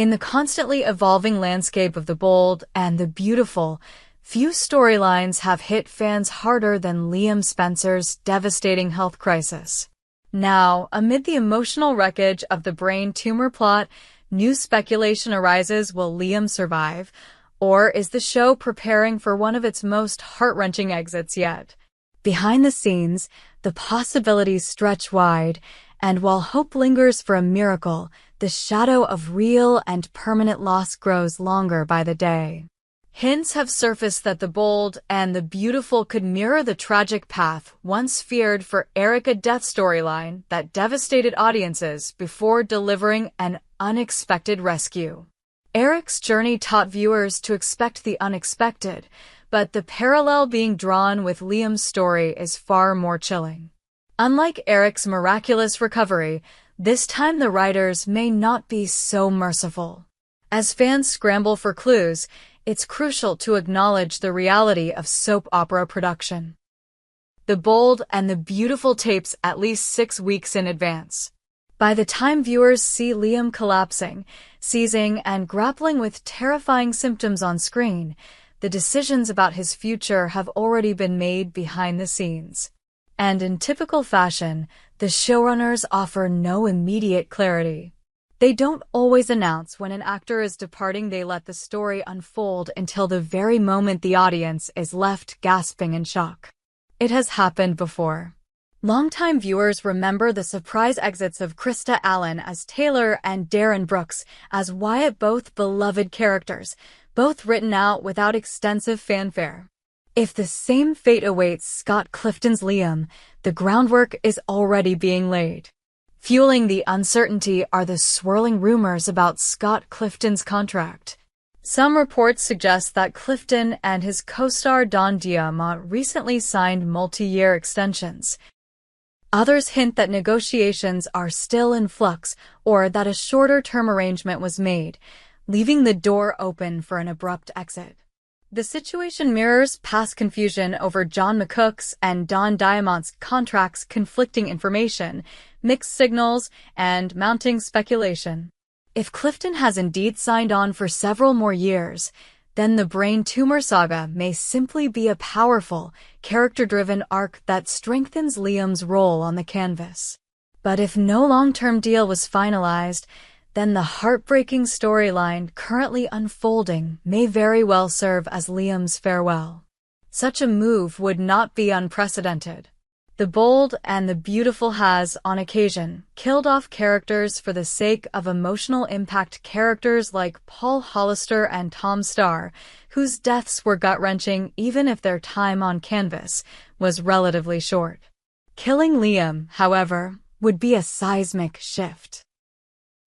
In the constantly evolving landscape of the bold and the beautiful, few storylines have hit fans harder than Liam Spencer's devastating health crisis. Now, amid the emotional wreckage of the brain tumor plot, new speculation arises: will Liam survive? Or is the show preparing for one of its most heart-wrenching exits yet? Behind the scenes, the possibilities stretch wide, and while hope lingers for a miracle, the shadow of real and permanent loss grows longer by the day. Hints have surfaced that the bold and the beautiful could mirror the tragic path once feared for Eric, a death storyline that devastated audiences before delivering an unexpected rescue. Eric's journey taught viewers to expect the unexpected, but the parallel being drawn with Liam's story is far more chilling. Unlike Eric's miraculous recovery, this time the writers may not be so merciful. As fans scramble for clues, it's crucial to acknowledge the reality of soap opera production. The bold and the beautiful tapes at least 6 weeks in advance. By the time viewers see Liam collapsing, seizing, and grappling with terrifying symptoms on screen, the decisions about his future have already been made behind the scenes. And in typical fashion, the showrunners offer no immediate clarity. They don't always announce when an actor is departing. They let the story unfold until the very moment the audience is left gasping in shock. It has happened before. Longtime viewers remember the surprise exits of Krista Allen as Taylor and Darren Brooks as Wyatt, both beloved characters, both written out without extensive fanfare. If the same fate awaits Scott Clifton's Liam, the groundwork is already being laid. Fueling the uncertainty are the swirling rumors about Scott Clifton's contract. Some reports suggest that Clifton and his co-star Don Diamont recently signed multi-year extensions. Others hint that negotiations are still in flux or that a shorter-term arrangement was made, leaving the door open for an abrupt exit. The situation mirrors past confusion over John McCook's and Don Diamant's contracts, conflicting information, mixed signals, and mounting speculation. If Clifton has indeed signed on for several more years, then the brain tumor saga may simply be a powerful, character-driven arc that strengthens Liam's role on the canvas. But if no long-term deal was finalized, then the heartbreaking storyline currently unfolding may very well serve as Liam's farewell. Such a move would not be unprecedented. The bold and the beautiful has, on occasion, killed off characters for the sake of emotional impact. Characters like Paul Hollister and Tom Starr, whose deaths were gut-wrenching even if their time on canvas was relatively short. Killing Liam, however, would be a seismic shift.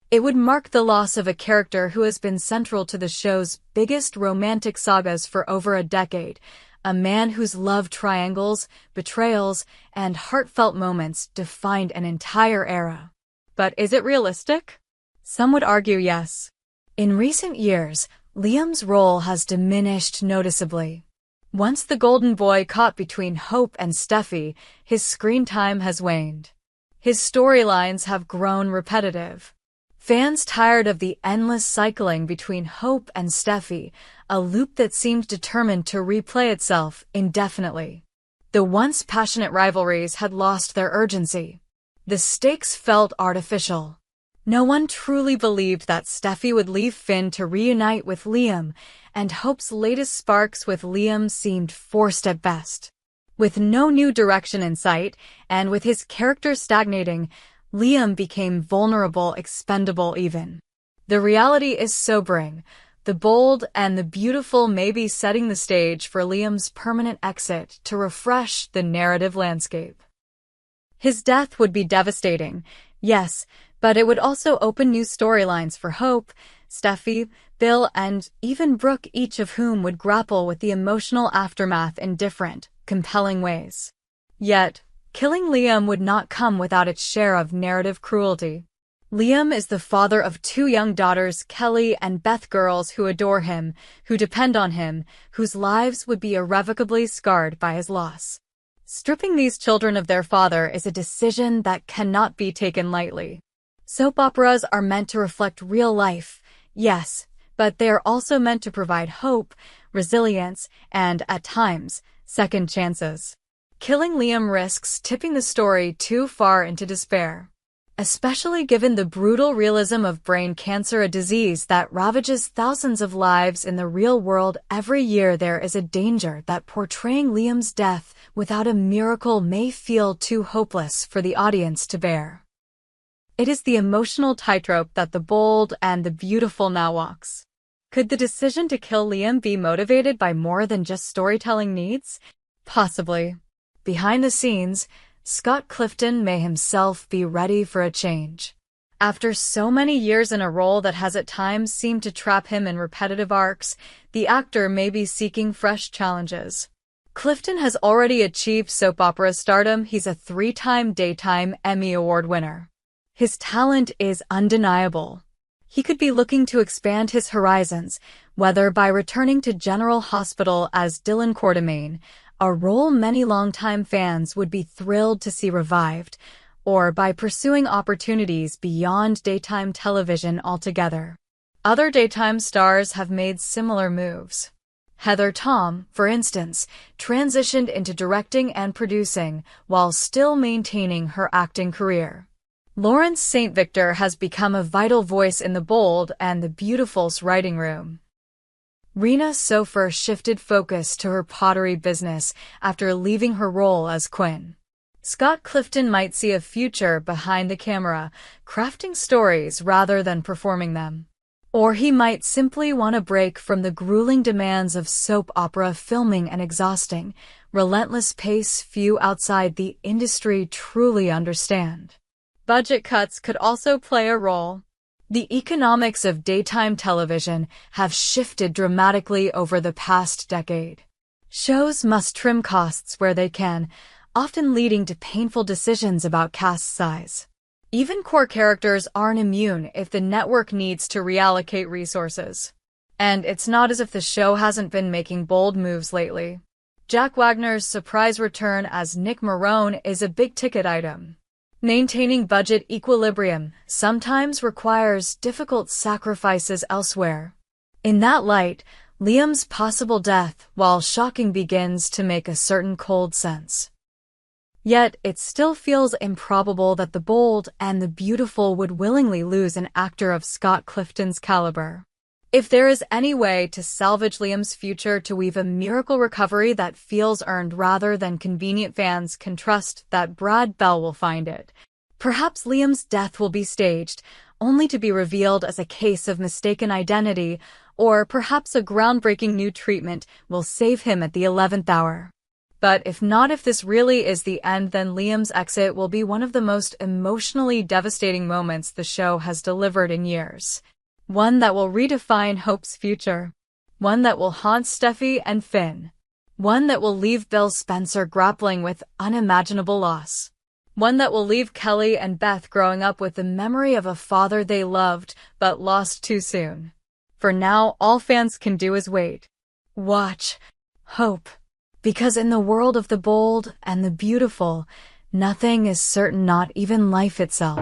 It would mark the loss of a character who has been central to the show's biggest romantic sagas for over a decade, a man whose love triangles, betrayals, and heartfelt moments defined an entire era. But is it realistic? Some would argue yes. In recent years, Liam's role has diminished noticeably. Once the golden boy caught between Hope and Steffi, his screen time has waned. His storylines have grown repetitive. Fans tired of the endless cycling between Hope and Steffi, a loop that seemed determined to replay itself indefinitely. The once passionate rivalries had lost their urgency. The stakes felt artificial. No one truly believed that Steffi would leave Finn to reunite with Liam, and Hope's latest sparks with Liam seemed forced at best. With no new direction in sight, and with his character stagnating, Liam became vulnerable, expendable even. The reality is sobering. The bold and the beautiful may be setting the stage for Liam's permanent exit to refresh the narrative landscape. His death would be devastating, yes, but it would also open new storylines for Hope, Steffi, Bill, and even Brooke, each of whom would grapple with the emotional aftermath in different, compelling ways. Yet, killing Liam would not come without its share of narrative cruelty. Liam is the father of 2 young daughters, Kelly and Beth, girls who adore him, who depend on him, whose lives would be irrevocably scarred by his loss. Stripping these children of their father is a decision that cannot be taken lightly. Soap operas are meant to reflect real life, Yes, but they are also meant to provide hope, resilience, and, at times, second chances. Killing Liam risks tipping the story too far into despair, especially given the brutal realism of brain cancer, a disease that ravages thousands of lives in the real world every year. There is a danger that portraying Liam's death without a miracle may feel too hopeless for the audience to bear. It is the emotional tightrope that the bold and the beautiful now walks. Could the decision to kill Liam be motivated by more than just storytelling needs? Possibly. Behind the scenes, Scott Clifton may himself be ready for a change. After so many years in a role that has at times seemed to trap him in repetitive arcs, the actor may be seeking fresh challenges. Clifton has already achieved soap opera stardom. He's a 3-time Daytime Emmy Award winner. His talent is undeniable. He could be looking to expand his horizons, whether by returning to General Hospital as Dylan Quartermain, a role many longtime fans would be thrilled to see revived, or by pursuing opportunities beyond daytime television altogether. Other daytime stars have made similar moves. Heather Tom, for instance, transitioned into directing and producing while still maintaining her acting career. Lawrence St. Victor has become a vital voice in The Bold and the Beautiful's writing room. Rena Sofer shifted focus to her pottery business after leaving her role as Quinn. Scott Clifton might see a future behind the camera, crafting stories rather than performing them. Or he might simply want a break from the grueling demands of soap opera filming and exhausting, relentless pace few outside the industry truly understand. Budget cuts could also play a role. The economics of daytime television have shifted dramatically over the past decade. Shows must trim costs where they can, often leading to painful decisions about cast size. Even core characters aren't immune if the network needs to reallocate resources. And it's not as if the show hasn't been making bold moves lately. Jack Wagner's surprise return as Nick Marone is a big-ticket item. Maintaining budget equilibrium sometimes requires difficult sacrifices elsewhere. In that light, Liam's possible death, while shocking, begins to make a certain cold sense. Yet, it still feels improbable that The Bold and the Beautiful would willingly lose an actor of Scott Clifton's caliber. If there is any way to salvage Liam's future, to weave a miracle recovery that feels earned rather than convenient, fans can trust that Brad Bell will find it. Perhaps Liam's death will be staged, only to be revealed as a case of mistaken identity, or perhaps a groundbreaking new treatment will save him at the 11th hour. But if not, if this really is the end, then Liam's exit will be one of the most emotionally devastating moments the show has delivered in years. One that will redefine Hope's future. One that will haunt Steffi and Finn. One that will leave Bill Spencer grappling with unimaginable loss. One that will leave Kelly and Beth growing up with the memory of a father they loved but lost too soon. For now, all fans can do is wait. Watch. Hope. Because in the world of The Bold and the Beautiful, nothing is certain, not even life itself.